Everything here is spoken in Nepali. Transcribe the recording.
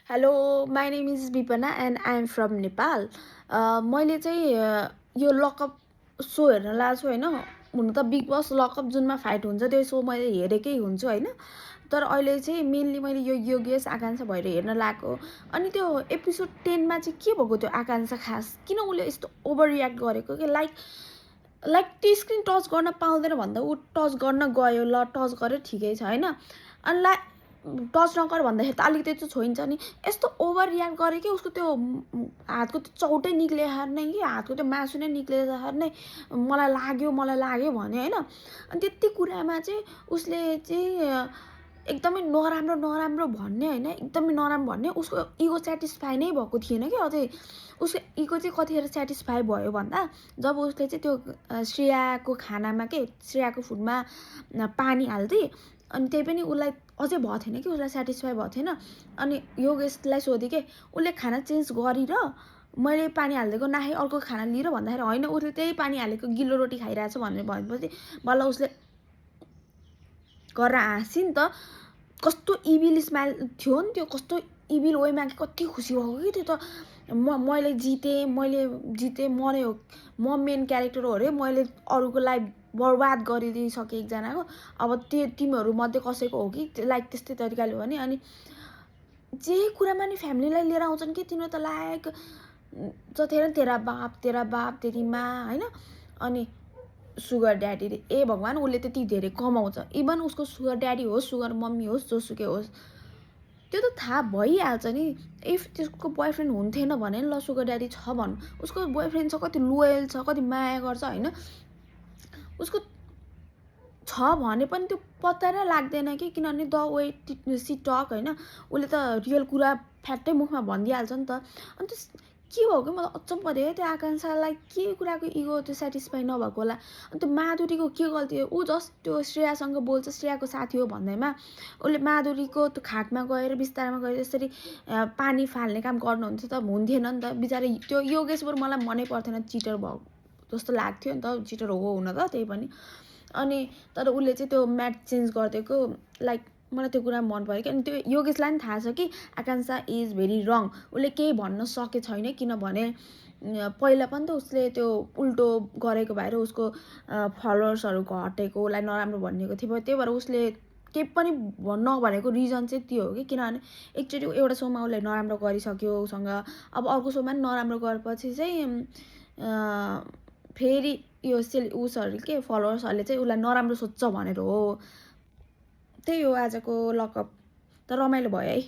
Hello, my name is Vipana and I am from Nepal. मैले चाहिँ यो लकअप सो हेर्न लागेको छु होइन। हुन त बिग बस लकअप जुनमा फाइट हुन्छ त्यो सो मैले हेरेकै हुन्छु होइन। तर अहिले चाहिँ मेनली मैले यो योगेश आकाङ्क्षा भएर हेर्न लागेको। अनि त्यो एपिसोड 10 मा चाहिँ के भएको त्यो आकाङ्क्षा खास किन उसले यस्तो ओभर रियाक्ट गरेको कि लाइक त्यो स्क्रिन टच गर्न पाउँदैन भन्दा ऊ टच गर्न गयो, ल टच गर्यो ठिकै छ होइन। अनि टच नगर भन्दाखेरि त अलिकति चाहिँ छोइन्छ नि। यस्तो ओभर रियाक्ट गरे कि उसको त्यो हातको त्यो चौटै निक्ले हार्ने कि हातको त्यो मासु नै निक्ले हार्ने मलाई लाग्यो भने होइन। अनि त्यति कुरामा चाहिँ उसले चाहिँ एकदमै नराम्रो भन्ने होइन, एकदमै नराम्रो भन्ने। उसको इगो सेटिस्फाई नै भएको थिएन कि अझै उसको इगो चाहिँ कतिखेर सेटिस्फाई भयो भन्दा जब उसले चाहिँ त्यो श्रेयाको खानामा के श्रेयाको फुडमा पानी हाल्थे अनि त्यही पनि उसलाई अझै भएको थिएन कि उसलाई सेटिस्फाई भएको थिएन। अनि योगेशलाई सोधेँ कि उसले खाना चेन्ज गरेर मैले पानी हालिदिएको नाहे अर्को खाना लिएर भन्दाखेरि होइन उसले त्यही पानी हालेको गिलो रोटी खाइरहेछ भनेर भनेपछि बल्ल उसले गरेर हाँसी नि त। कस्तो इभिल स्माइल थियो नि त्यो, कस्तो इभिल वेमा कि कति खुसी भएको कि त्यो त। मैले जितेँ मर्यो, म मेन क्यारेक्टर हो अरे, मैले अरूको लाइफ बर्बाद गरिदिइसकेँ एकजनाको। अब त्यो तिमीहरूमध्ये कसैको हो कि लाइक त्यस्तै तरिकाले हो भने। अनि जे कुरामा नि फ्यामिलीलाई लिएर आउँछन् कि तिनीहरू त लायक जतिखेर तेरा बाप तेरी माँ होइन। अनि सुगर ड्याडीले ए भगवान् उसले त्यति धेरै कमाउँछ, इभन उसको सुगर ड्याडी होस् सुगर मम्मी होस् जोसुकै होस् त्यो त थाहा भइहाल्छ नि। इफ त्यसको बोयफ्रेन्ड हुन्थेन भने ल सुगर ड्याडी छ भनौँ, उसको बोयफ्रेन्ड छ, कति लोयल छ, कति माया गर्छ होइन। उसको छ भने पनि त्यो पत्ता नै लाग्दैन कि, किनभने द वे सी टक होइन। उसले त रियल कुरा फ्याट्टै मुखमा भनिदिइहाल्छ नि त। अनि त्यो के भयो कि मलाई अचम्म पऱ्यो त्यो आकाङ्क्षालाई के कुराको इगो त्यो सेटिस्फाई नभएको होला। अनि त्यो माधुरीको के गल्ती हो? ऊ जस्ट त्यो श्रेयासँग बोल्छ, श्रेयाको साथी हो भन्दैमा उसले माधुरीको त्यो खाटमा गएर बिस्तारामा गएर यसरी पानी फाल्ने काम गर्नुहुन्थ्यो त हुन्थेन नि त। बिचारा त्यो योगेश बरु मलाई मनै पर्थेन, चिटर भयो जस्तो लाग्थ्यो नि त, चिटर हो हुन त त्यही पनि। अनि तर उसले चाहिँ त्यो म्याट चेन्ज गरिदिएको लाइक मलाई त्यो कुरा मन पऱ्यो कि। अनि त्यो योगेशलाई पनि थाहा छ कि आकाङ्क्षा इज भेरी रङ, उसले केही भन्न सके छैन। किनभने पहिला पनि त उसले त्यो उल्टो गरेको भएर उसको फलोवर्सहरू घटेको, उसलाई नराम्रो भनिएको थियो। त्यही भएर उसले केही पनि नभनेको रिजन चाहिँ त्यो हो कि, किनभने एकचोटि एउटा सोमा उसले नराम्रो गरिसक्यो उसँग, अब अर्को सोमा पनि नराम्रो गरेपछि चाहिँ फेरि यो उसहरूले के फलोवर्सहरूले चाहिँ उसलाई नराम्रो सोध्छ भनेर हो। त्यही हो आजको लकअप। त रमाइलो भयो है।